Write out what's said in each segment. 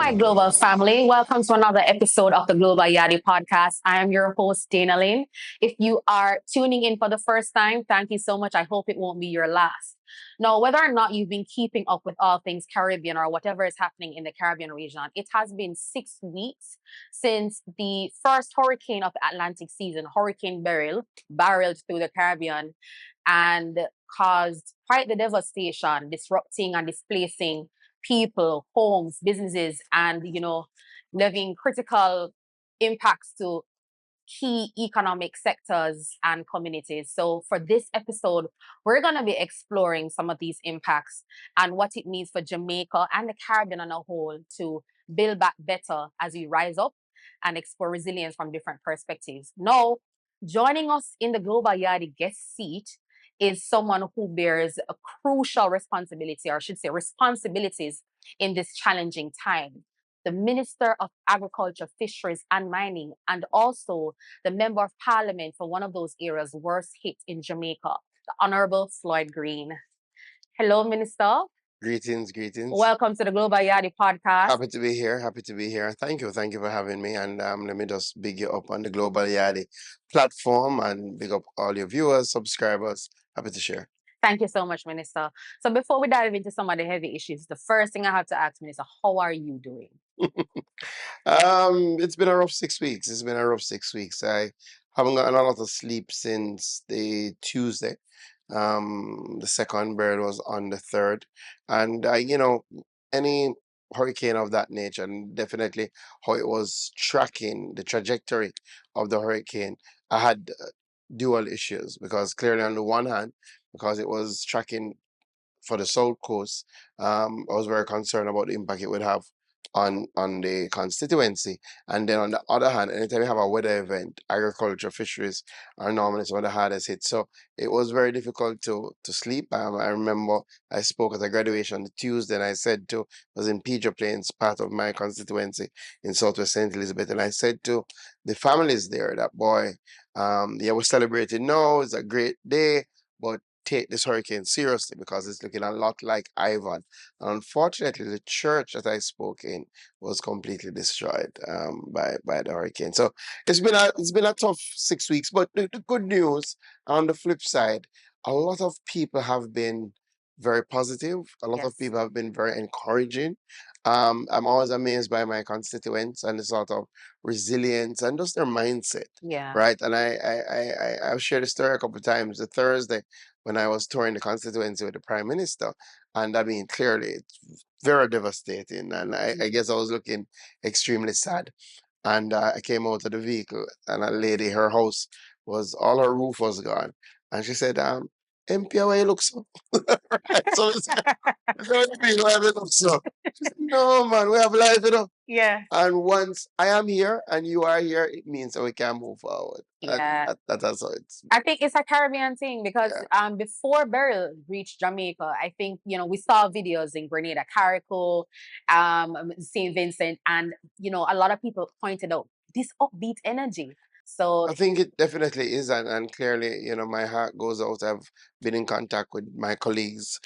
Hi, Global family. Welcome to another episode of the Global Yaadie Podcast. I am your host, Dana Lynn. If you are tuning in for the first time, thank you so much. I hope it won't be your last. Now, whether or not you've been keeping up with all things Caribbean or whatever is happening in the Caribbean region, it has been 6 weeks since the first hurricane of the Atlantic season, Hurricane Beryl, barreled through the Caribbean and caused quite the devastation, disrupting and displacing people, homes, businesses, and levying critical impacts to key economic sectors and communities. So for this episode, we're going to be exploring some of these impacts and what it means for Jamaica and the Caribbean on a whole to build back better as we rise up and explore resilience from different perspectives. Now, joining us in the Global Yaadie guest seat is someone who bears a crucial responsibility, or I should say responsibilities, in this challenging time. The Minister of Agriculture, Fisheries and Mining, and also the Member of Parliament for one of those areas worst hit in Jamaica, the Honorable Floyd Green. Hello, Minister. Greetings, greetings. Welcome to the Global Yaadie Podcast. Happy to be here. Happy to be here. Thank you for having me. And let me just big you up on the Global Yaadie platform and big up all your viewers, subscribers. Happy to share. Thank you so much, Minister. So before we dive into some of the heavy issues, the first thing I have to ask, Minister, how are you doing? It's been a rough 6 weeks. I haven't gotten a lot of sleep since the Tuesday. The second bird was on the third, and any hurricane of that nature, and definitely how it was tracking the trajectory of the hurricane, I had dual issues because clearly on the one hand, because it was tracking for the South Coast, I was very concerned about the impact it would have on the constituency. And then on the other hand, anytime you have a weather event, agriculture, fisheries are normally some of the hardest hit. So it was very difficult to sleep. I remember I spoke at a graduation on Tuesday, and I said to I was in Pedro Plains, part of my constituency in Southwest St. Elizabeth, and I said to the families there that boy, yeah, we're celebrating now. It's a great day, but take this hurricane seriously because it's looking a lot like Ivan. And unfortunately, the church that I spoke in was completely destroyed by the hurricane. So it's been a tough 6 weeks. But the good news on the flip side, a lot of people have been very positive. A lot of Yes. people have been very encouraging. I'm always amazed by my constituents and the sort of resilience and just their mindset, Yeah. right? And I've shared the story a couple of times. The Thursday when I was touring the constituency with the Prime Minister, and I mean clearly it's very devastating. And I guess I was looking extremely sad. And I came out of the vehicle, and a lady, her house was all her roof was gone, and she said, "MP, how you look so?" Right, so it's don't be why we look so. She said, "No, man, we have life, you know." Yeah. And once I am here and you are here, it means that we can move forward. Yeah. That's how it's. I think it's a Caribbean thing because Yeah. before Beryl reached Jamaica, I think we saw videos in Grenada, Carriacou, St. Vincent, and a lot of people pointed out this upbeat energy. So I think it definitely is, and clearly, my heart goes out. I've been in contact with my colleagues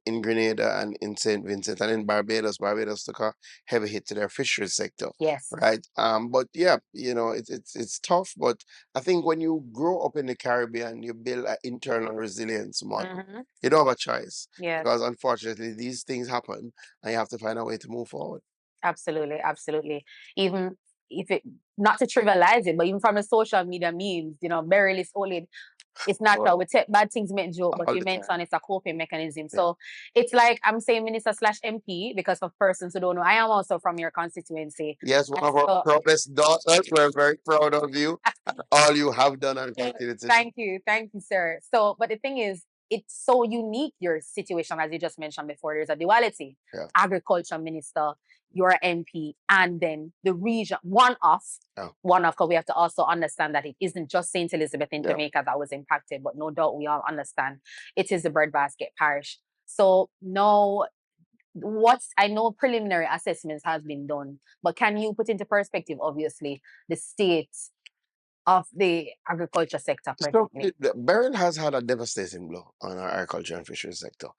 in Grenada and in St. Vincent and in Barbados. Barbados took a heavy hit to their fisheries sector, yes, right? But yeah, it's tough. But I think when you grow up in the Caribbean, you build an internal resilience model. hmm You don't have a choice yes, because unfortunately these things happen, and you have to find a way to move forward. absolutely, absolutely. Even if it not to trivialize it, but even from the social media memes, Beryl is only it's natural. Well, We take bad things, make joke, but all you the time. mentioned it's a coping mechanism. Yeah. So it's like I'm saying minister slash MP because for persons who don't know, I am also from your constituency. Yes, one And of our so proudest daughters. We're very proud of you and all you have done and continue to do. thank you, sir. So, but the thing is, it's so unique your situation, as you just mentioned before. There's a duality. Yeah. Agriculture minister, you're MP, and then the region, Yeah. one off, because we have to also understand that it isn't just St. Elizabeth in Yeah. Jamaica that was impacted, but no doubt we all understand it is the breadbasket parish. So no, I know preliminary assessments has been done, but can you put into perspective, obviously, the state of the agriculture sector So presently? Beryl has had a devastating blow on our agriculture and fisheries sector.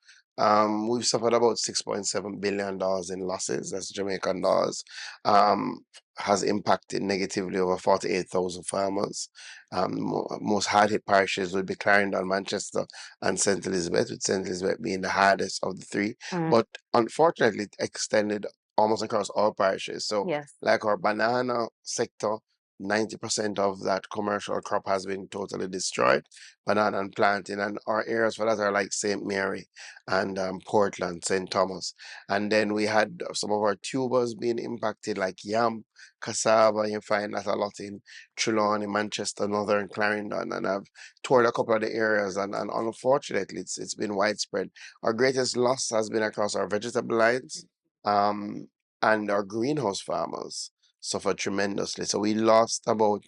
We've suffered about $6.7 billion in losses. That's Jamaican dollars. Um, has impacted negatively over 48,000 farmers. Most hard hit parishes would be Clarendon, Manchester, and St. Elizabeth, with St. Elizabeth being the hardest of the three. Mm, But unfortunately, it extended almost across all parishes. So, yes. like our banana sector, 90% of that commercial crop has been totally destroyed, banana and planting. And our areas for that are like St. Mary and Portland, St. Thomas. And then we had some of our tubers being impacted, like yam, cassava. You find that a lot in Trelawney, Manchester, Northern Clarendon. And I've toured a couple of the areas, and unfortunately, it's been widespread. Our greatest loss has been across our vegetable lines um, and our greenhouse farmers suffered tremendously. So we lost about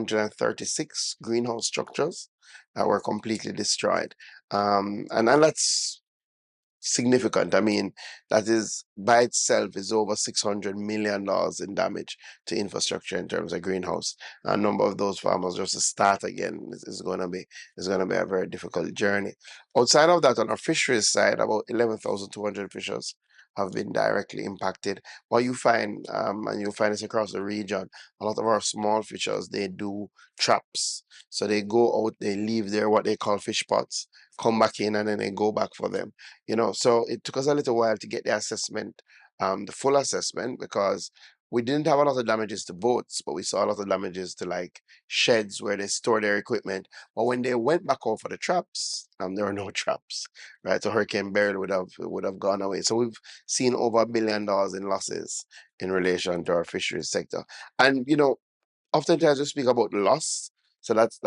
236 greenhouse structures that were completely destroyed. And that's significant. I mean, that is by itself is over $600 million in damage to infrastructure in terms of greenhouse. A number of those farmers just to start again is going to be a very difficult journey. Outside of that, on our fisheries side, about 11,200 fishers have been directly impacted. What you find, and you'll find this across the region, a lot of our small fishers, they do traps. So they go out, they leave there what they call fish pots, come back in, and then they go back for them. So it took us a little while to get the assessment, the full assessment, because we didn't have a lot of damages to boats, but we saw a lot of damages to like sheds where they store their equipment. But when they went back out for the traps, there were no traps, right? So Hurricane Beryl would have gone away. So we've seen over $1 billion in losses in relation to our fisheries sector. And oftentimes we speak about loss. So that's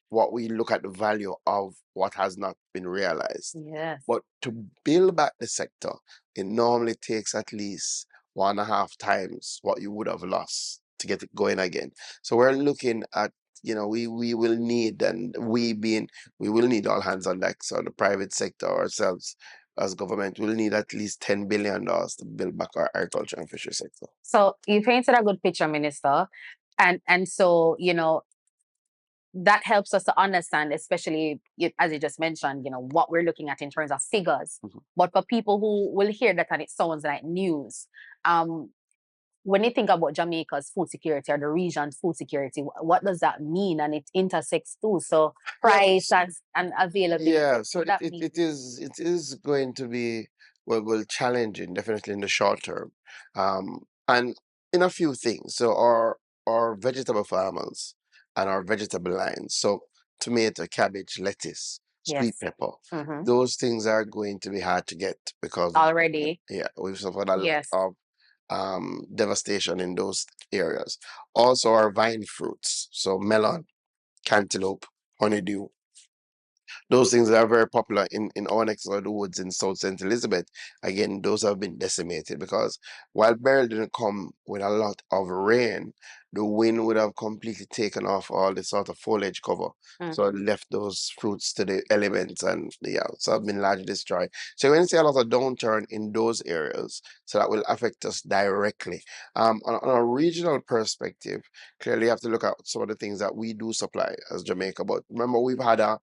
what we look at, the value of what has not been realized. Yes. But to build back the sector, it normally takes at least 1.5 times what you would have lost to get it going again. So we're looking at, we will need, and we will need all hands on deck. So the private sector, ourselves as government, will need at least $10 billion to build back our agriculture and fishery sector. So you painted a good picture, Minister. And so, that helps us to understand, especially as you just mentioned, what we're looking at in terms of figures. Mhm. But for people who will hear that and it sounds like news, when you think about Jamaica's food security or the region's food security, what does that mean? And it intersects too. So price and availability. Yeah, so What that mean? it is going to be well challenging, definitely in the short term, and in a few things. So our vegetable farmers and our vegetable lines, so tomato, cabbage, lettuce, sweet Yes. pepper, Hmm. those things are going to be hard to get because Already. yeah, we've suffered a lot Yes. of devastation in those areas. Also, our vine fruits, so melon, cantaloupe, honeydew. Those things are very popular in our neck of the woods in South St. Elizabeth. Again, those have been decimated because while Beryl didn't come with a lot of rain, the wind would have completely taken off all the sort of foliage cover. Mm. So it left those fruits to the elements, and yeah, so have been largely destroyed. So when you see a lot of downturn in those areas, so that will affect us directly. On a regional perspective, clearly you have to look at some of the things that we do supply as Jamaica. But remember, we've had a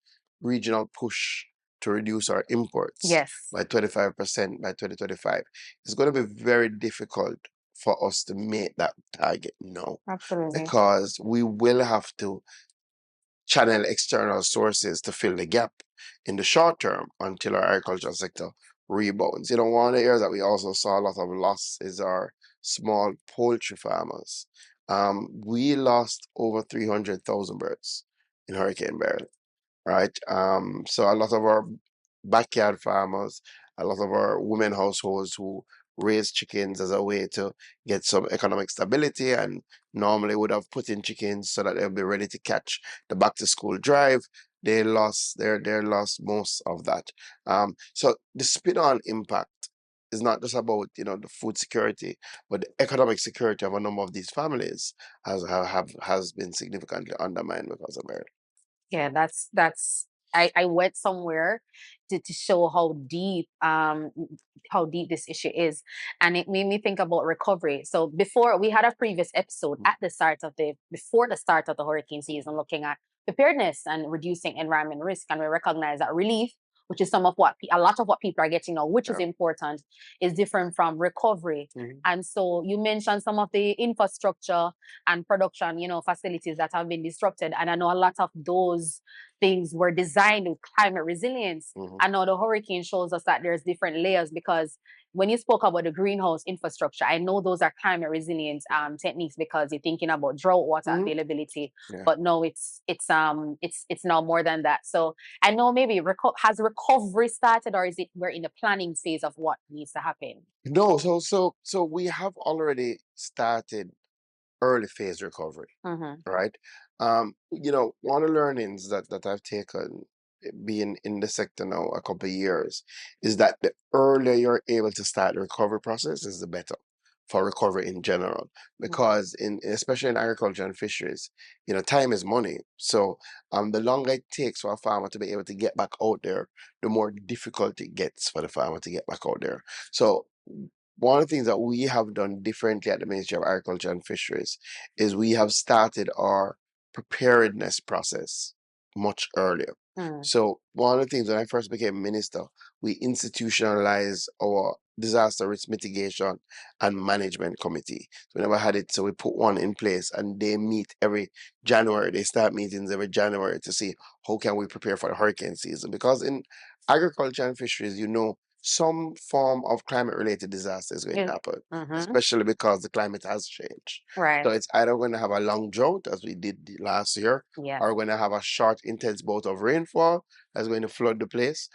regional push to reduce our imports Yes. by 25% by 2025. It's going to be very difficult for us to meet that target now Absolutely. because we will have to channel external sources to fill the gap in the short term until our agricultural sector rebounds. One of the areas that we also saw a lot of loss is our small poultry farmers. We lost over 300,000 birds in Hurricane Beryl, right? So a lot of our backyard farmers, a lot of our women households who raise chickens as a way to get some economic stability and normally would have put in chickens so that they'll be ready to catch the back to school drive. They lost most of that. So the spin-on impact is not just about the food security, but the economic security of a number of these families has been significantly undermined because of it. Yeah, that's I went somewhere to show how deep this issue is, and it made me think about recovery. So before we had a previous episode at the start of the before the start of the hurricane season, looking at preparedness and reducing environment risk, and we recognize that relief, which is some of what a lot of what people are getting now, which is important, is different from recovery. And so you mentioned some of the infrastructure and production, facilities that have been disrupted, and I know a lot of those things were designed with climate resilience. And now the hurricane shows us that there's different layers, because when you spoke about the greenhouse infrastructure, I know those are climate resilience techniques, because you're thinking about drought water availability. But no, it's now more than that. So I know maybe has recovery started, or is it we're in the planning phase of what needs to happen? No, so we have already started early phase recovery, right? One of the learnings that I've taken being in the sector now a couple of years is that the earlier you're able to start the recovery process is the better for recovery in general. Because especially in agriculture and fisheries, time is money. So the longer it takes for a farmer to be able to get back out there, the more difficult it gets for the farmer to get back out there. So one of the things that we have done differently at the Ministry of Agriculture and Fisheries is we have started our preparedness process much earlier. So one of the things when I first became minister, we institutionalized our disaster risk mitigation and management committee. So we never had it, so we put one in place, and they meet every January. They start meetings every January to see how can we prepare for the hurricane season. Because in agriculture and fisheries, some form of climate related disaster is going to happen, especially because the climate has changed. Right. So it's either going to have a long drought, as we did last year, or we're going to have a short, intense bout of rainfall that's going to flood the place.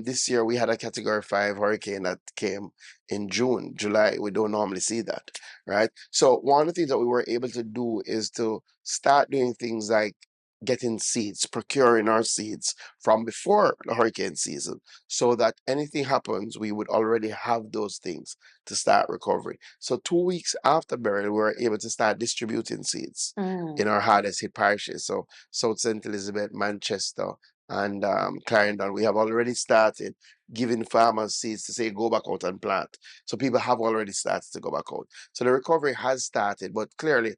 This year we had a Category 5 hurricane that came in June, July. We don't normally see that, right? So one of the things that we were able to do is to start doing things like getting seeds, procuring our seeds from before the hurricane season, so that anything happens, we would already have those things to start recovery. So 2 weeks after Beryl, we were able to start distributing seeds in our hardest hit parishes. So South St. Elizabeth, Manchester, and Clarendon, we have already started giving farmers seeds to say go back out and plant. So people have already started to go back out. So the recovery has started, but clearly,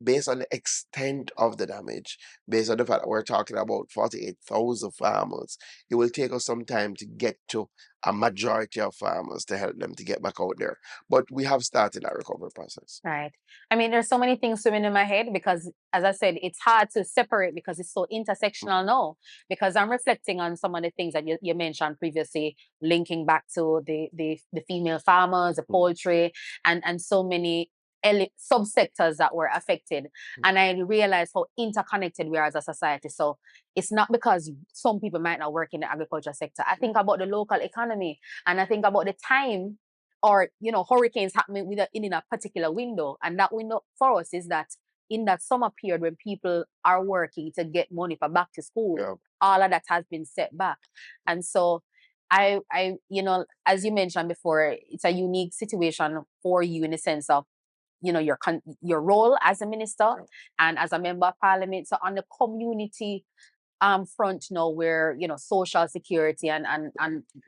based on the extent of the damage, based on the fact that we're talking about 48,000 farmers, it will take us some time to get to a majority of farmers to help them to get back out there. But we have started that recovery process. Right. I mean, there's so many things swimming in my head, because, as I said, it's hard to separate because it's so intersectional now. Because I'm reflecting on some of the things that you mentioned previously, linking back to the female farmers, the poultry, and so many subsectors that were affected. And I realized how interconnected we are as a society. So it's not because some people might not work in the agriculture sector. I think about the local economy, and I think about the time, or hurricanes happening in a particular window, and that window for us is that in that summer period when people are working to get money for back to school, all of that has been set back. And so I as you mentioned before, it's a unique situation for you in the sense of your role as a minister and as a member of parliament. So on the community front now, where social security and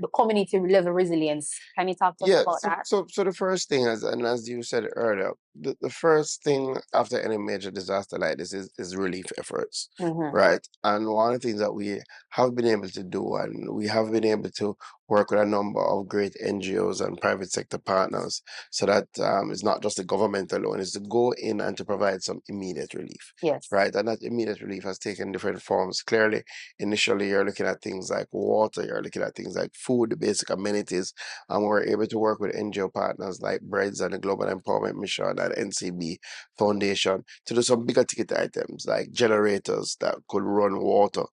the community level resilience, can you talk to us about that? So the first thing, as you said earlier, the first thing after any major disaster like this is relief efforts, right? And one of the things that we have been able to do, and we have been able to work with a number of great NGOs and private sector partners, so that it's not just the government alone, is to go in and to provide some immediate relief. Yes. Right. And that immediate relief has taken different forms. Clearly, initially, you're looking at things like water, you're looking at things like food, the basic amenities. And we're able to work with NGO partners like Breads and the Global Empowerment Mission and NCB Foundation to do some bigger ticket items like generators that could run water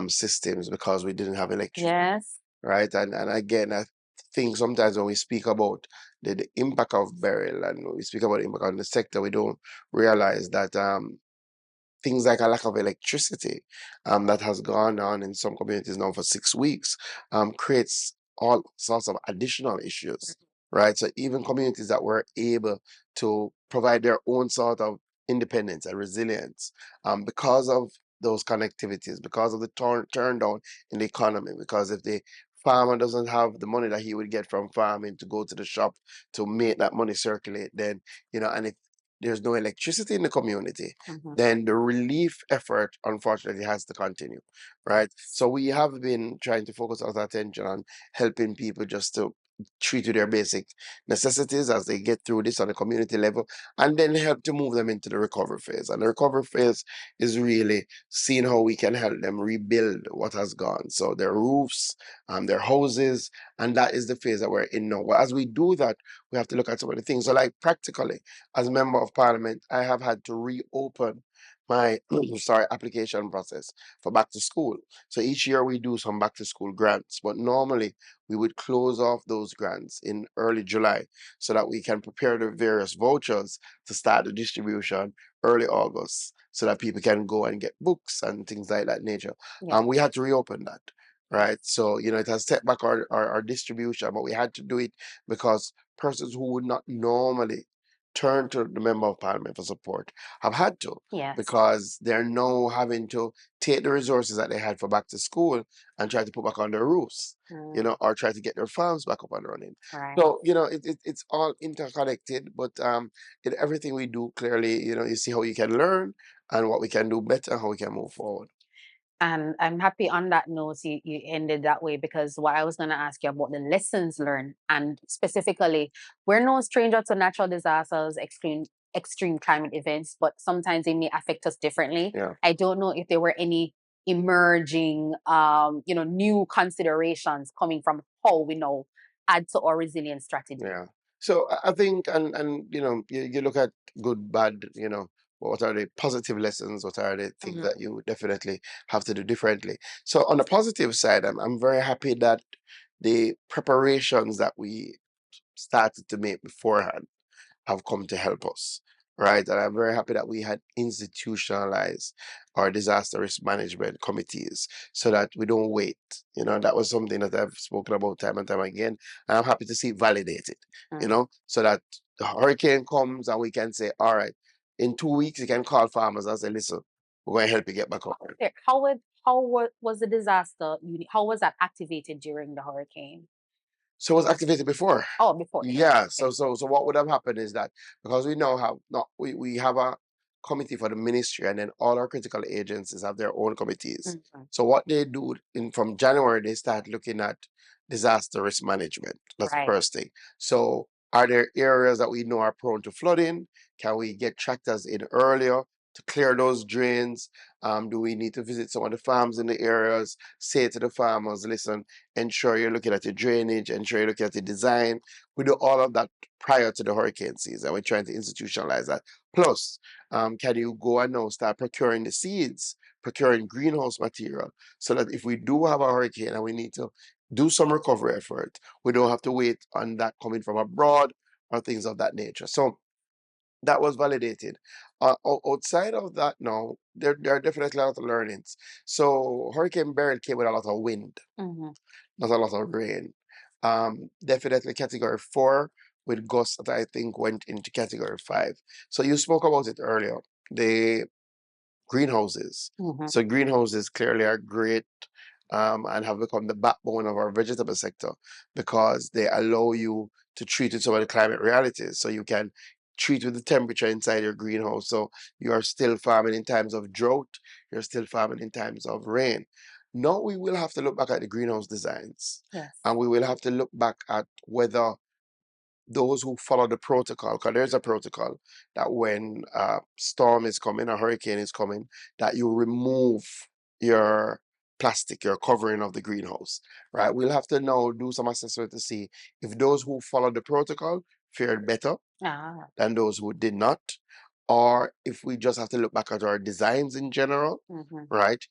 systems, because we didn't have electricity. Yes. Right. And again, I think sometimes when we speak about the impact of Beryl, and we speak about the impact on the sector, we don't realize that things like a lack of electricity that has gone on in some communities now for 6 weeks creates all sorts of additional issues, right? So even communities that were able to provide their own sort of independence and resilience because of those connectivities because of the turn down in the economy. Because if the farmer doesn't have the money that he would get from farming to go to the shop to make that money circulate, then, and if there's no electricity in the community, then the relief effort unfortunately has to continue, right? So we have been trying to focus our attention on helping people just to treat to their basic necessities as they get through this on a community level, and then help to move them into the recovery phase. And the recovery phase is really seeing how we can help them rebuild what has gone. So their roofs, their houses, and that is the phase that we're in now. Well, as we do that, we have to look at some of the things. So, like practically, as a member of parliament, I have had to reopen my application process for back to school. So each year we do some back to school grants, but normally we would close off those grants in early July so that we can prepare the various vouchers to start the distribution early August so that people can go and get books and things like that nature. We had to reopen that, right? So, it has set back our distribution, but we had to do it because persons who would not normally turn to the member of parliament for support have had to, because they're now having to take the resources that they had for back to school and try to put back on their roofs, or try to get their farms back up and running. So, it's all interconnected, but in everything we do, clearly, you see how you can learn and what we can do better, how we can move forward. And I'm happy on that note you ended that way, because what I was going to ask you about the lessons learned, and specifically, we're no stranger to natural disasters, extreme climate events, but sometimes they may affect us differently. Yeah. I don't know if there were any emerging, new considerations coming from how we now add to our resilience strategy. Yeah. So I think, and you look at good, bad, what are the positive lessons? What are the things that you definitely have to do differently? So on the positive side, I'm very happy that the preparations that we started to make beforehand have come to help us, right? And I'm very happy that we had institutionalized our disaster risk management committees so that we don't wait. That was something that I've spoken about time and time again. And I'm happy to see it validated, so that the hurricane comes and we can say, all right, in 2 weeks, you can call farmers and say, listen, we're going to help you get back up. How was the disaster unit? How was that activated during the hurricane? So it was activated before. Oh, before. Yeah. Okay. So what would have happened is that because we now have not we have a committee for the ministry, and then all our critical agencies have their own committees. So what they do from January, they start looking at disaster risk management. That's the first thing. So are there areas that we know are prone to flooding? Can we get tractors in earlier to clear those drains? Do we need to visit some of the farms in the areas? Say to the farmers, listen, ensure you're looking at your drainage, ensure you're looking at the design. We do all of that prior to the hurricane season. We're trying to institutionalize that. Plus, can you go and now start procuring the seeds, procuring greenhouse material, so that if we do have a hurricane and we need to do some recovery effort, we don't have to wait on that coming from abroad or things of that nature. So that was validated. Outside of that, now there are definitely a lot of learnings. So Hurricane Beryl came with a lot of wind, not a lot of rain. Definitely category 4 with gusts that I think went into category 5. So you spoke about it earlier, the greenhouses. So greenhouses clearly are great, and have become the backbone of our vegetable sector because they allow you to treat with some of the climate realities. So you can treat with the temperature inside your greenhouse. So you are still farming in times of drought. You're still farming in times of rain. Now we will have to look back at the greenhouse designs. Yes. And we will have to look back at whether those who follow the protocol, because there's a protocol that when a storm is coming, a hurricane is coming, that you remove your plastic, your covering of the greenhouse, right? We'll have to now do some assessment to see if those who followed the protocol fared better than those who did not, or if we just have to look back at our designs in general, right?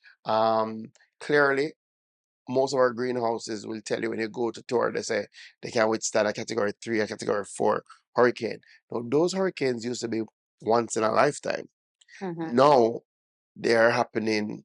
Clearly, most of our greenhouses will tell you when you go to tour, they say they can withstand a category 3, a category 4 hurricane. Now, those hurricanes used to be once in a lifetime. Now, they're happening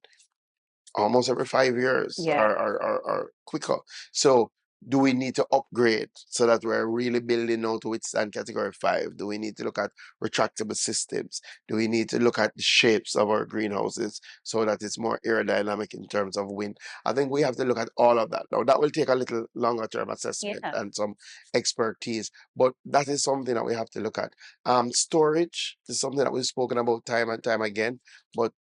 almost every 5 years, or quicker. So do we need to upgrade so that we're really building now to withstand category 5? Do we need to look at retractable systems? Do we need to look at the shapes of our greenhouses so that it's more aerodynamic in terms of wind? I think we have to look at all of that. Now, that will take a little longer term assessment Yeah. and some expertise, but that is something that we have to look at. Storage is something that we've spoken about time and time again, but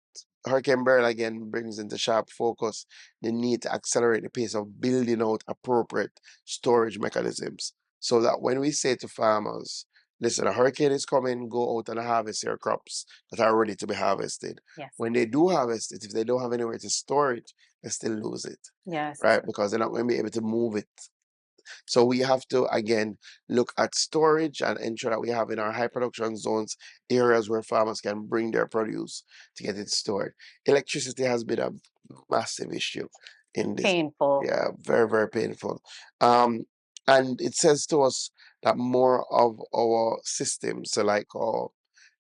Hurricane Beryl again brings into sharp focus the need to accelerate the pace of building out appropriate storage mechanisms so that when we say to farmers, listen, a hurricane is coming, go out and harvest your crops that are ready to be harvested. Yes. When they do harvest it, if they don't have anywhere to store it, they still lose it, Yes. right? Because they're not going to be able to move it. So we have to again look at storage and ensure that we have in our high production zones areas where farmers can bring their produce to get it stored. Electricity has been a massive issue in this. Painful. Yeah, very, very painful. Um, and it says to us that more of our systems, so like our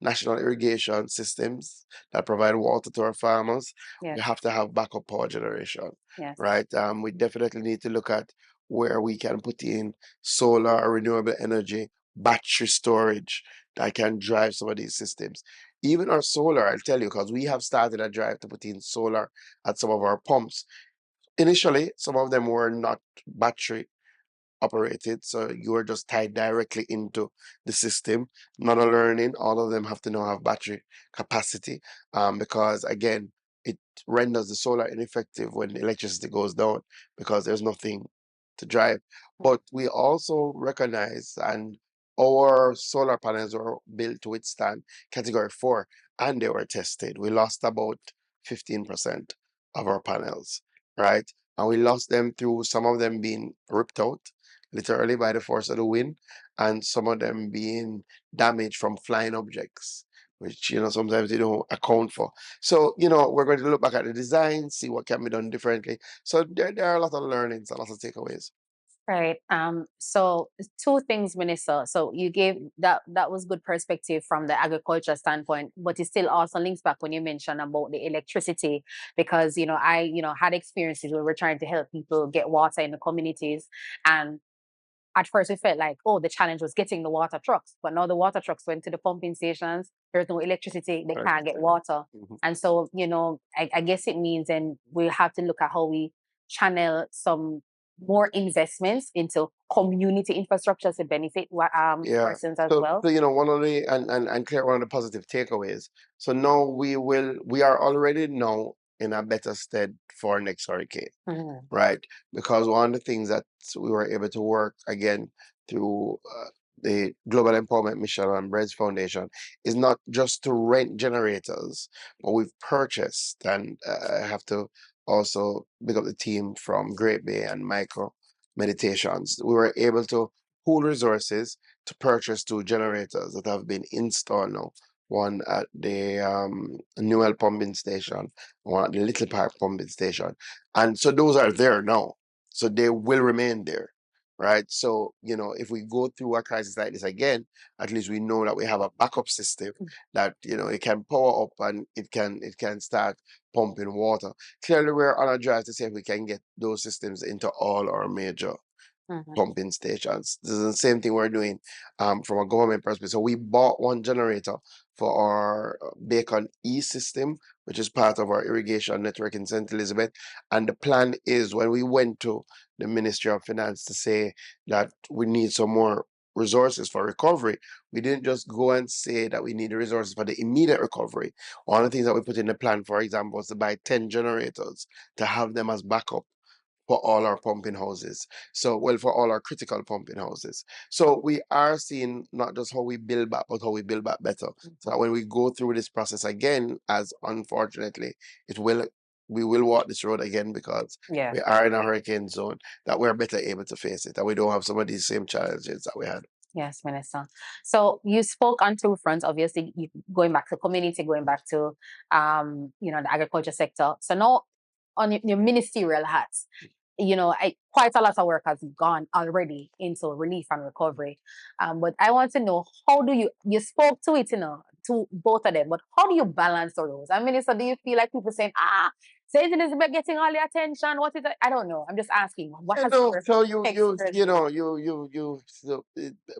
national irrigation systems that provide water to our farmers, Yes. we have to have backup power generation, Yes. right? We definitely need to look at where we can put in solar or renewable energy, battery storage that can drive some of these systems. Even our solar, I'll tell you, because we have started a drive to put in solar at some of our pumps. Initially, some of them were not battery operated, so you are just tied directly into the system. Not a learning, all of them have to now have battery capacity, because again, it renders the solar ineffective when the electricity goes down because there's nothing to drive. But we also recognize, and our solar panels were built to withstand category 4 and they were tested. We lost about 15% of our panels, right? And we lost them through some of them being ripped out literally by the force of the wind, and some of them being damaged from flying objects, which sometimes you don't account for. So we're going to look back at the design, see what can be done differently. So there are a lot of learnings, a lot of takeaways. Right. So two things, Minister. So you gave that was good perspective from the agriculture standpoint, but it still also links back when you mentioned about the electricity, because I had experiences where we're trying to help people get water in the communities, and at first we felt like, oh, the challenge was getting the water trucks, but now the water trucks went to the pumping stations. There's no electricity, they Right. can't get water. And so, I guess it means, and we have to look at how we channel some more investments into community infrastructure to benefit Yeah. persons as So, well. one of the and clear one of the positive takeaways. So now we are already now in a better stead for next hurricane. Mhm. Right? Because one of the things that we were able to work again through the Global Empowerment Mission and Breads Foundation is not just to rent generators, but we've purchased, and I have to also pick up the team from Great Bay and Micro Meditations. We were able to pool resources to purchase 2 generators that have been installed now. One at the Newell pumping station, one at the Little Park pumping station. And so those are there now. So they will remain there. Right. So, if we go through a crisis like this again, at least we know that we have a backup system that, it can power up and it can start pumping water. Clearly we're on a drive to see if we can get those systems into all our major Mhm. pumping stations. This is the same thing we're doing from a government perspective. So we bought 1 generator for our Bacon E system, which is part of our irrigation network in St. Elizabeth. And the plan is when we went to the Ministry of Finance to say that we need some more resources for recovery, we didn't just go and say that we need the resources for the immediate recovery. One of the things that we put in the plan, for example, was to buy 10 generators to have them as backup for all our pumping houses. So, well, for all our critical pumping houses. So we are seeing not just how we build back, but how we build back better. So that when we go through this process again, as unfortunately we will walk this road again because Yeah. we are in a hurricane zone, that we're better able to face it, that we don't have some of these same challenges that we had. Yes, Minister. So you spoke on two fronts, obviously, going back to community, going back to the agriculture sector. So now on your ministerial hats, quite a lot of work has gone already into relief and recovery. But I want to know, how do you spoke to it, to both of them, but how do you balance the roles? I mean, so do you feel like people saying, St. Elizabeth getting all the attention. What is it? I don't know. I'm just asking. What has your So you experience? know so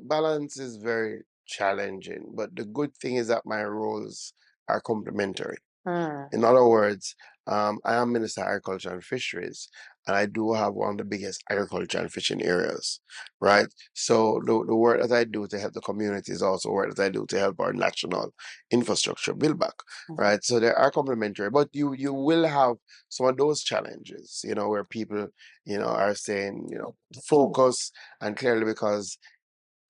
balance is very challenging, but the good thing is that my roles are complementary. Hmm. In other words, I am Minister of Agriculture and Fisheries, and I do have one of the biggest agriculture and fishing areas, right? So the work that I do to help the community is also work that I do to help our national infrastructure build back, right? So they are complementary, but you will have some of those challenges, where people, are saying, focus, and clearly because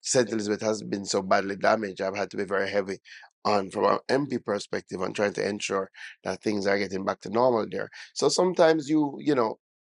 St. Elizabeth has been so badly damaged, I've had to be very heavy on from an MP perspective on trying to ensure that things are getting back to normal there. So sometimes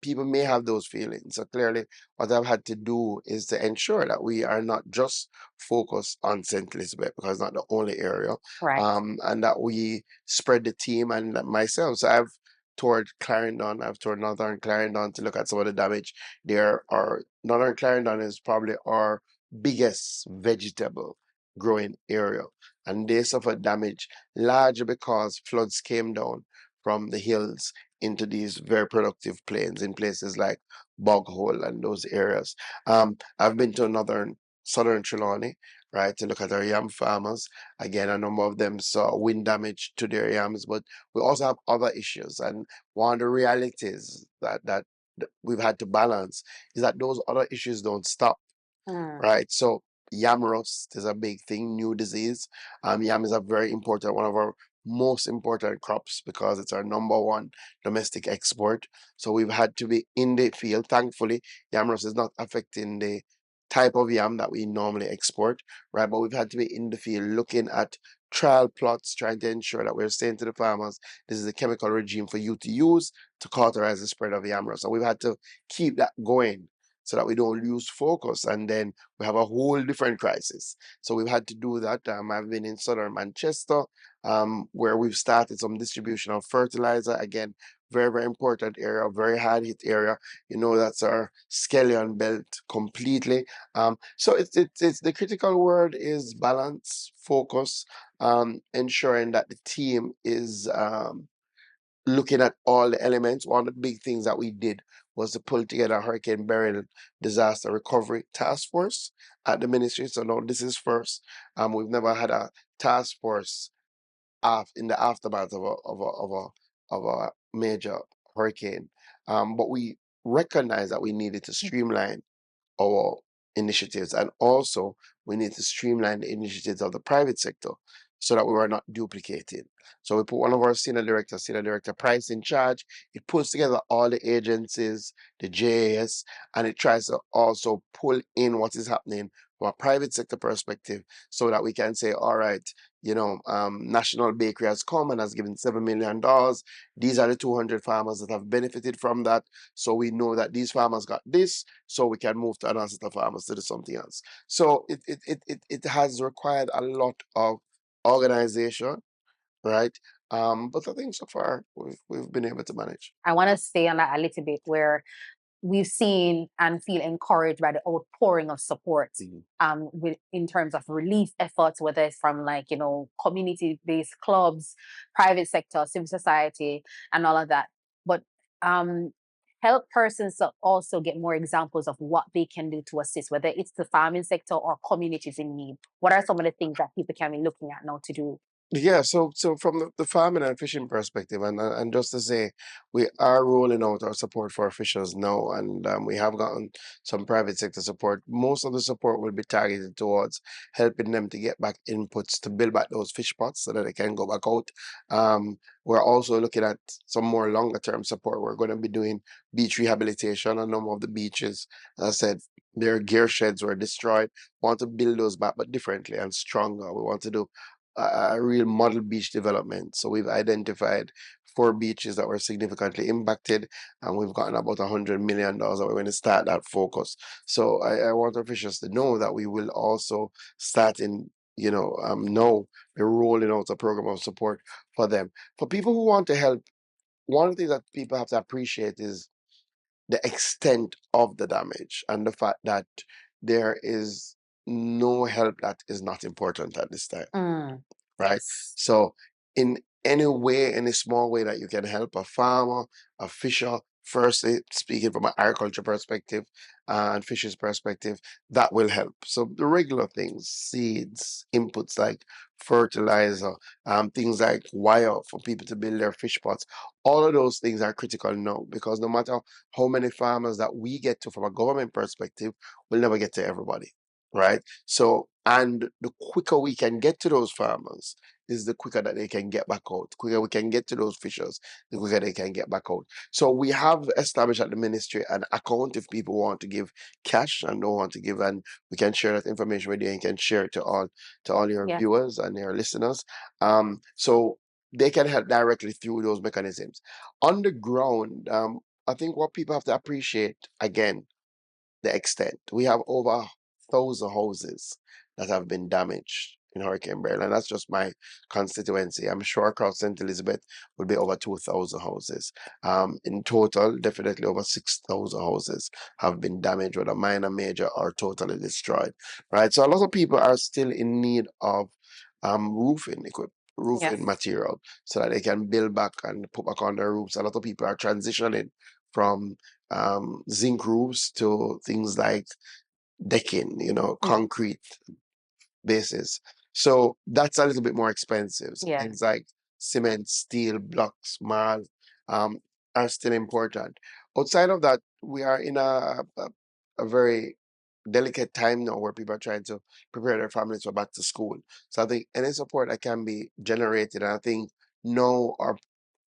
people may have those feelings. So clearly, what I've had to do is to ensure that we are not just focused on St. Elizabeth because it's not the only area, Right. and that we spread the team and myself. So I've toured Clarendon, I've toured Northern Clarendon to look at some of the damage there. Or Northern Clarendon is probably our biggest vegetable growing area, and they suffered damage largely because floods came down from the hills into these very productive plains in places like Bog Hole and those areas. I've been to northern southern Trelawney, right, to look at our yam farmers. Again, a number of them saw wind damage to their yams, but we also have other issues. And one of the realities that we've had to balance is that those other issues don't stop, Hmm. right? So yam rust is a big thing, new disease. Yam is a very important, one of our most important crops because it's our number one domestic export. So we've had to be in the field. Thankfully, yam rust is not affecting the type of yam that we normally export, right? But we've had to be in the field looking at trial plots, trying to ensure that we're saying to the farmers, this is a chemical regime for you to use to cauterize the spread of yam rust. So we've had to keep that going so that we don't lose focus, and then we have a whole different crisis. So we've had to do that. I've been in southern Manchester, where we've started some distribution of fertilizer. Again, very, very important area, very hard hit area. That's our scallion belt completely. So it's the critical word is balance, focus, ensuring that the team is looking at all the elements. One of the big things that we did was to pull together a Hurricane Beryl disaster recovery task force at the ministry. So now this is first. We've never had a task force in the aftermath of a major hurricane. But we recognized that we needed to streamline our initiatives, and also we need to streamline the initiatives of the private sector so that we are not duplicating. So we put one of our senior director Price, in charge. It pulls together all the agencies, the JAS, and it tries to also pull in what is happening from a private sector perspective so that we can say, all right, National Bakery has come and has given $7 million. These are the 200 farmers that have benefited from that. So we know that these farmers got this, so we can move to another set of farmers to do something else. So it has required a lot of organization, right? But I think so far we've been able to manage. I want to stay on that a little bit where we've seen and feel encouraged by the outpouring of support in terms of relief efforts, whether it's from community-based clubs, private sector, civil society, and all of that. But help persons to also get more examples of what they can do to assist, whether it's the farming sector or communities in need. What are some of the things that people can be looking at now to do? Yeah, so from the farming and fishing perspective, and just to say, we are rolling out our support for officials now, and we have gotten some private sector support. Most of the support will be targeted towards helping them to get back inputs to build back those fish pots so that they can go back out. We're also looking at some more longer term support. We're going to be doing beach rehabilitation. A number of the beaches, as I said, their gear sheds were destroyed. Want to build those back, but differently and stronger. We want to do a real model beach development. So we've identified 4 beaches that were significantly impacted, and we've gotten about $100 million that we're going to start that focus. So I want officials to know that we will also start in, now we're rolling out a program of support for them. For people who want to help, one of the things that people have to appreciate is the extent of the damage and the fact that there is no help that is not important at this time, Mm, right? yes. So in any way, any small way that you can help a farmer, a fisher, firstly speaking from an agriculture perspective and fishes perspective, that will help. So the regular things, seeds, inputs like fertilizer, things like wire for people to build their fish pots, all of those things are critical now, because no matter how many farmers that we get to from a government perspective, we'll never get to everybody, right? So, and the quicker we can get to those farmers, is the quicker that they can get back out. The quicker we can get to those fishers, the quicker they can get back out. So we have established at the ministry an account if people want to give cash and don't want to give, and we can share that information with you and can share it to all your Yeah. viewers and your listeners. So they can help directly through those mechanisms. On the ground, I think what people have to appreciate again, the extent. We have over 1,000 houses that have been damaged in Hurricane Beryl, and that's just my constituency. I'm sure across St. Elizabeth will be over 2,000 houses. In total, definitely over 6,000 houses have been damaged, whether minor, major, or totally destroyed. Right. So a lot of people are still in need of roofing material so that they can build back and put back on their roofs. A lot of people are transitioning from zinc roofs to things like decking, concrete bases. So that's a little bit more expensive. So Yeah. things like cement, steel, blocks, marl, um, are still important. Outside of that, we are in a very delicate time now where people are trying to prepare their families for back to school. So I think any support that can be generated, and I think no our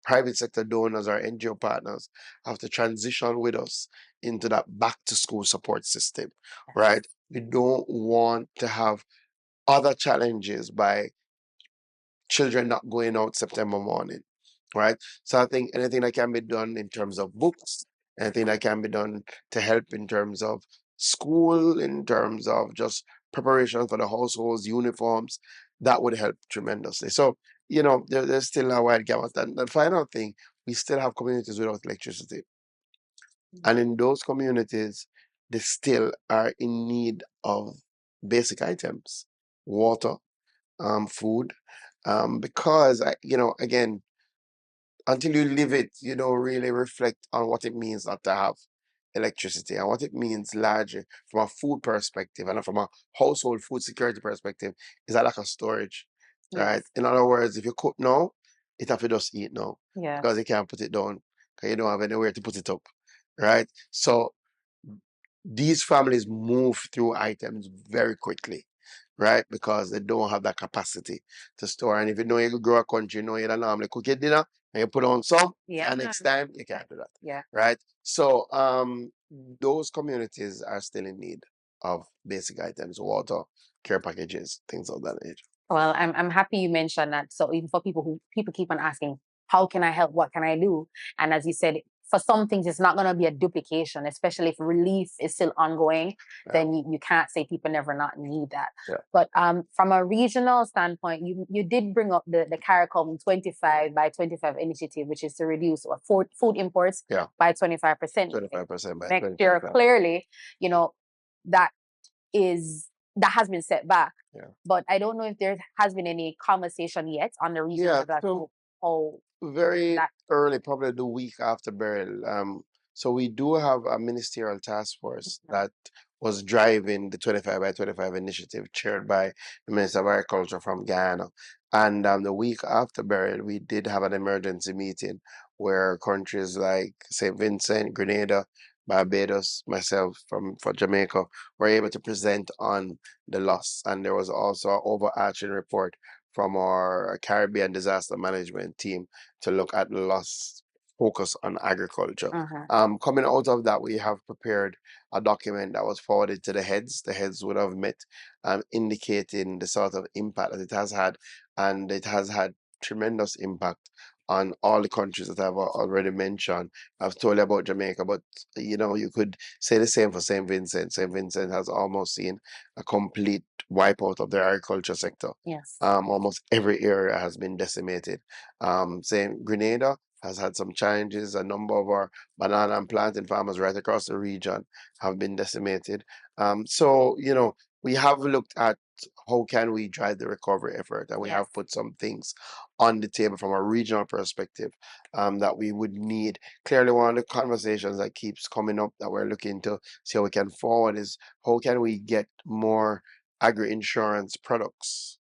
private sector donors or NGO partners have to transition with us into that back to school support system, right? We don't want to have other challenges by children not going out September morning, right? So I think anything that can be done in terms of books, anything that can be done to help in terms of school, in terms of just preparation for the households, uniforms, that would help tremendously. So, there's still a wide gamut. And the final thing, we still have communities without electricity. And in those communities, they still are in need of basic items, water, food, because again, until you live it, you don't really reflect on what it means not to have electricity and what it means largely from a food perspective and from a household food security perspective is a lack of storage, right? Yes. In other words, if you cook now, it have to just eat now Yeah. because you can't put it down because you don't have anywhere to put it up, right? So these families move through items very quickly, right? Because they don't have that capacity to store. And if you know you grow a country, you know you don't normally cook your dinner and you put on some, Yeah. and next time you can't do that, Yeah. right? So those communities are still in need of basic items, water, care packages, things of that nature. Well, I'm happy you mentioned that. So even for people keep on asking, how can I help? What can I do? And as you said, for some things, it's not going to be a duplication, especially if relief is still ongoing. Yeah. Then you can't say people never not need that. Yeah. But from a regional standpoint, you did bring up the CARICOM 25 by 25 initiative, which is to reduce food imports Yeah. by 25% 25% by next year. 2025. Clearly, that has been set back. Yeah. But I don't know if there has been any conversation yet on the regional Yeah, level. so very that early, probably the week after Beryl. So we do have a ministerial task force that was driving the 25 by 25 initiative chaired by the Minister of Agriculture from Guyana. And the week after Beryl, we did have an emergency meeting where countries like St. Vincent, Grenada, Barbados, myself for Jamaica were able to present on the loss. And there was also an overarching report from our Caribbean disaster management team to look at the loss focus on agriculture. Coming out of that, we have prepared a document that was forwarded to the heads. The heads would have met, indicating the sort of impact that it has had, and it has had tremendous impact on all the countries that I've already mentioned. I've told you about Jamaica, but you could say the same for St. Vincent. St. Vincent has almost seen a complete wipeout of their agriculture sector. Yes. Almost every area has been decimated. St. Grenada has had some challenges. A number of our banana and plantain farmers right across the region have been decimated. So we have looked at how can we drive the recovery effort, and we Yes. have put some things on the table from a regional perspective that we would need. Clearly, one of the conversations that keeps coming up that we're looking to see how we can forward is how can we get more agri-insurance products,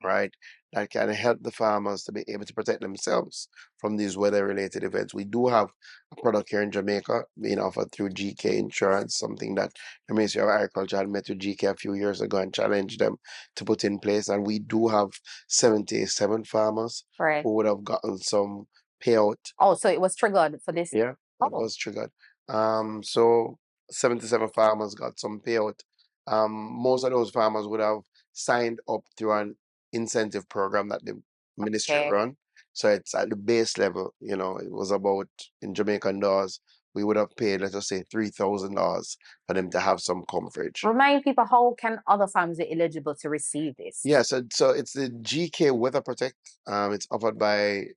right? That can help the farmers to be able to protect themselves from these weather-related events. We do have a product here in Jamaica being offered through GK Insurance, something that the Ministry of Agriculture had met with GK a few years ago and challenged them to put in place. And we do have 77 farmers Right. who would have gotten some payout. Oh, so it was triggered for this. Yeah, it Oh, was triggered. So 77 farmers got some payout. Most of those farmers would have signed up through an incentive program that the ministry okay. run. So it's at the base level, it was about, in Jamaican dollars, we would have paid, let us say, $3,000 for them to have some coverage. Remind people, how can other farmers be eligible to receive this? Yeah, so it's the GK Weather Protect. It's offered by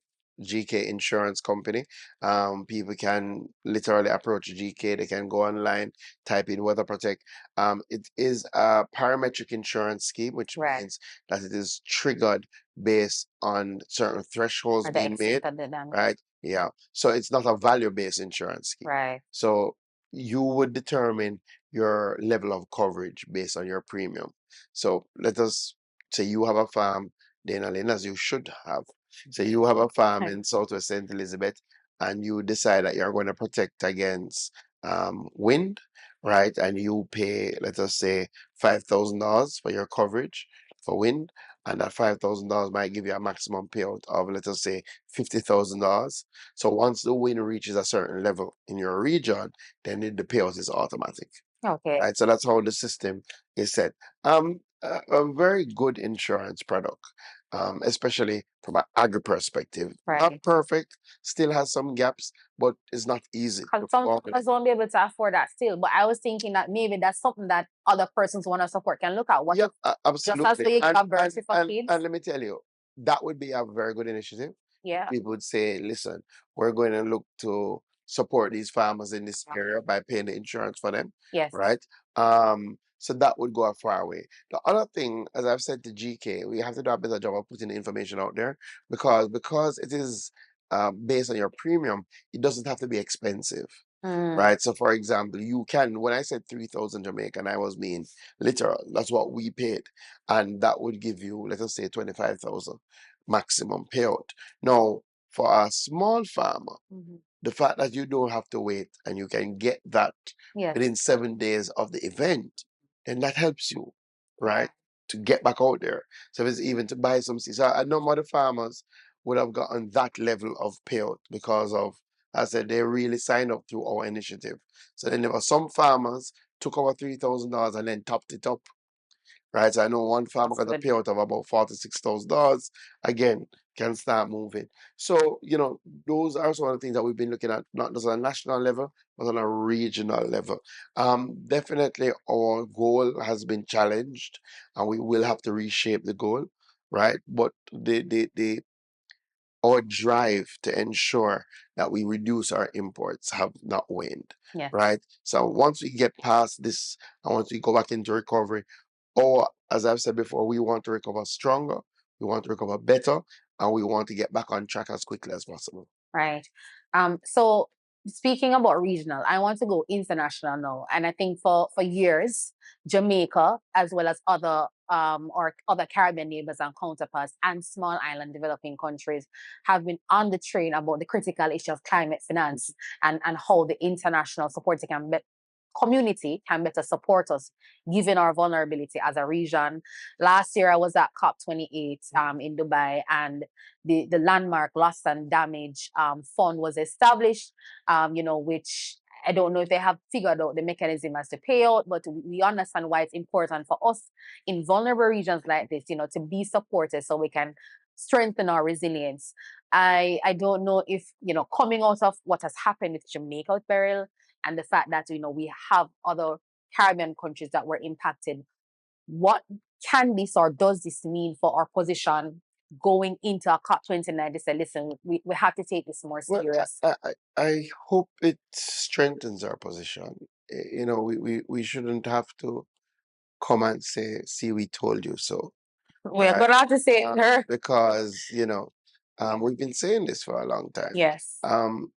GK Insurance Company. People can literally approach GK. They can go online, type in Weather Protect. It is a parametric insurance scheme, which Right. means that it is triggered based on certain thresholds Or the being made, extent of the damage. right? Yeah. So it's not a value-based insurance scheme. Right. So you would determine your level of coverage based on your premium. So let us say you have a farm, Dana Lynn, as you should have. Say you have a farm in Southwest St. Elizabeth, and you decide that you're going to protect against wind, right? And you pay, let us say, $5,000 for your coverage for wind, and that $5,000 might give you a maximum payout of, let us say, $50,000. So once the wind reaches a certain level in your region, then the payout is automatic. Okay. Right, so that's how the system is set. A very good insurance product, especially from an agri perspective. Not Right. perfect, still has some gaps, but it's not easy to Because some formulate. farmers won't be able to afford that still. But I was thinking that maybe that's something that other persons want to support can look at. What Yeah, if, just as absolutely. for you And give birth and for and kids? and let me tell you, that would be a very good initiative. Yeah. People would say, listen, we're going to look to support these farmers in this area by paying the insurance for them, Yes. right? So that would go a far way. The other thing, as I've said to GK, we have to do a better job of putting the information out there because it is based on your premium, it doesn't have to be expensive. Right. So for example, you can, when I said 3,000 Jamaican, I was being literal. That's what we paid. And that would give you, let us say, 25,000 maximum payout. Now, for a small farmer, the fact that you don't have to wait and you can get that Yes. within 7 days of the event, then that helps you, right? To get back out there. So if it's even to buy some seeds. So I know other farmers would have gotten that level of payout because of, I said, they really signed up through our initiative. So then there were some farmers took our $3,000 and then topped it up, right? So I know one farmer got a payout of about $46,000. Again, can start moving. So, those are some of the things that we've been looking at, not just on a national level, but on a regional level. Definitely our goal has been challenged and we will have to reshape the goal, right? But our drive to ensure that we reduce our imports have not waned, Yeah. right? So once we get past this and once we go back into recovery, or as I've said before, we want to recover stronger, we want to recover better, and we want to get back on track as quickly as possible. Right. So speaking about regional, I want to go international now. And I think for years, Jamaica, as well as other or other Caribbean neighbors and counterparts and small island developing countries have been on the train about the critical issue of climate finance and how the international support community can better support us given our vulnerability as a region. Last year I was at COP28 in Dubai, and the landmark loss and damage fund was established, which I don't know if they have figured out the mechanism as to pay out, but we understand why it's important for us in vulnerable regions like this, to be supported so we can strengthen our resilience. I don't know if, coming out of what has happened with Jamaica with Beryl and the fact that, we have other Caribbean countries that were impacted, what can this or does this mean for our position going into a COP29 to say, listen, we have to take this more serious? Well, I hope it strengthens our position. We shouldn't have to come and say, see, we told you so. We're Right? going to have to say her. Because, we've been saying this for a long time. Yes. Um,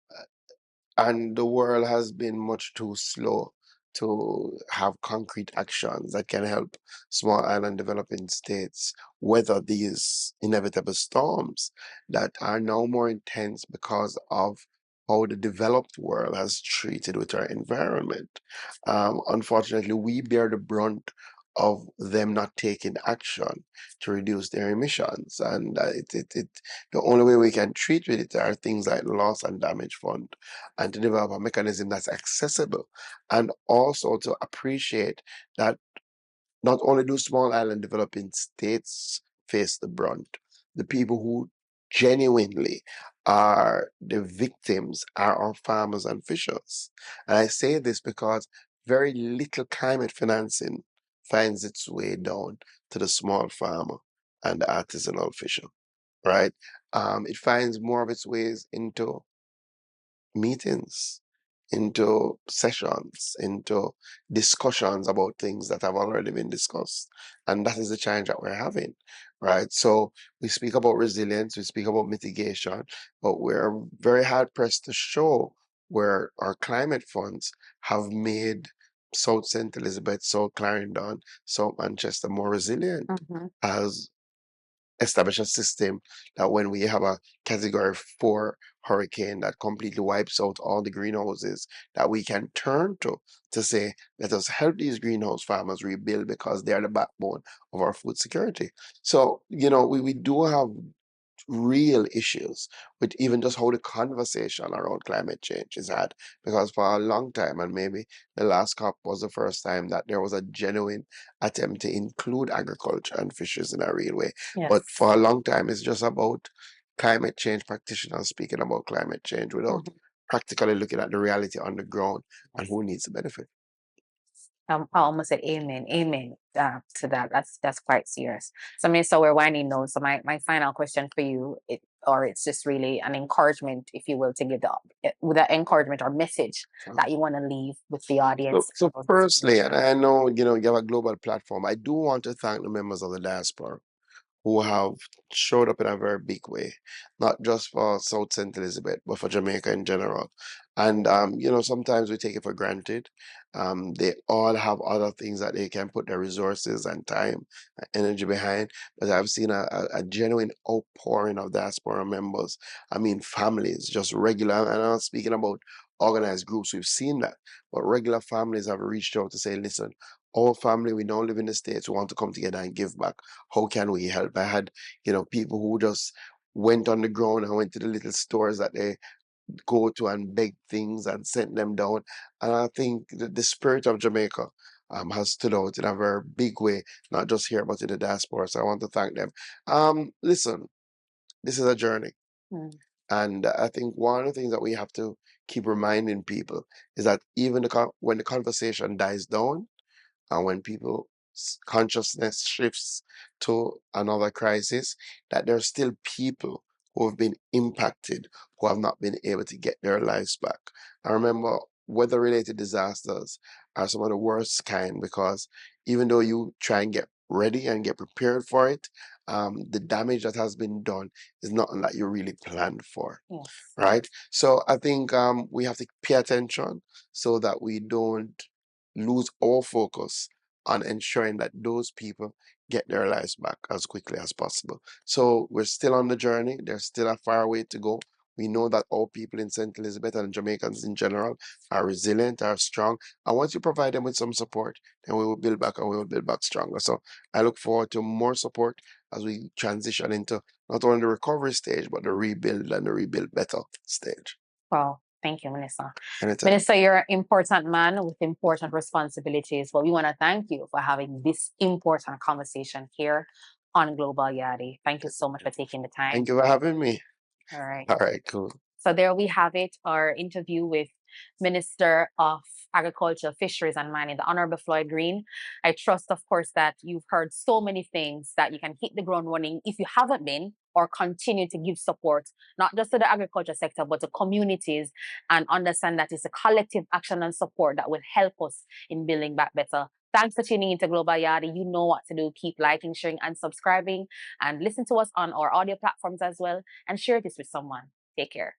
and the world has been much too slow to have concrete actions that can help small island developing states weather these inevitable storms that are now more intense because of how the developed world has treated with our environment. Unfortunately, we bear the brunt of them not taking action to reduce their emissions, and the only way we can treat with it are things like loss and damage fund, and to develop a mechanism that's accessible, and also to appreciate that not only do small island developing states face the brunt, the people who genuinely are the victims are our farmers and fishers. And I say this because very little climate financing finds its way down to the small farmer and the artisanal fisher, right? It finds more of its ways into meetings, into sessions, into discussions about things that have already been discussed. And that is the challenge that we're having, right? So we speak about resilience, we speak about mitigation, but we're very hard pressed to show where our climate funds have made South St. Elizabeth, South Clarendon, South Manchester more resilient, Mm-hmm. as establish a system that when we have a category 4 hurricane that completely wipes out all the greenhouses, that we can turn to say, let us help these greenhouse farmers rebuild because they are the backbone of our food security. So, we do have real issues with even just how the conversation around climate change is had. Because for a long time, and maybe the last COP was the first time that there was a genuine attempt to include agriculture and fisheries in a real way. But Yes. for a long time, it's just about climate change practitioners speaking about climate change without Mhm. practically looking at the reality on the ground and who needs the benefit. I almost said amen, amen to that. That's quite serious. So, I mean, so we're winding down. So, my final question for you, or it's just really an encouragement, if you will, to give with an encouragement or message that you want to leave with the audience. So firstly, and I know, you have a global platform, I do want to thank the members of the diaspora who have showed up in a very big way, not just for South St. Elizabeth, but for Jamaica in general. And sometimes we take it for granted. They all have other things that they can put their resources and time and energy behind. But I've seen a genuine outpouring of diaspora members. I mean, families, just regular, and I'm not speaking about organized groups, we've seen that. But regular families have reached out to say, listen, our family, we now live in the States, we want to come together and give back. How can we help? I had, people who just went on the ground and went to the little stores that they go to and beg things and sent them down. And I think the spirit of Jamaica has stood out in a very big way, not just here, but in the diaspora. So I want to thank them. Listen, this is a journey. Mm. And I think one of the things that we have to keep reminding people is that even when the conversation dies down, and when people consciousness shifts to another crisis, that there are still people who have been impacted who have not been able to get their lives back. I remember weather-related disasters are some of the worst kind, because even though you try and get ready and get prepared for it, the damage that has been done is nothing that you really planned for, Yes. right? So I think we have to pay attention so that we don't lose our focus on ensuring that those people get their lives back as quickly as possible. So we're still on the journey. There's still a far way to go. We know that all people in St. Elizabeth and Jamaicans in general are resilient, are strong. And once you provide them with some support, then we will build back and we will build back stronger. So I look forward to more support as we transition into not only the recovery stage, but the rebuild and the rebuild better stage. Well, thank you, Minister. Anytime. Minister, you're an important man with important responsibilities. Well, we want to thank you for having this important conversation here on Global Yaadie. Thank you so much for taking the time. Thank you for having me. All right. All right, cool. So there we have it, our interview with Minister of Agriculture, Fisheries and Mining, the Honorable Floyd Green. I trust, of course, that you've heard so many things that you can hit the ground running if you haven't been, or continue to give support, not just to the agriculture sector, but to communities, and understand that it's a collective action and support that will help us in building back better. Thanks for tuning into Global Yaadie. You know what to do. Keep liking, sharing, and subscribing. And listen to us on our audio platforms as well. And share this with someone. Take care.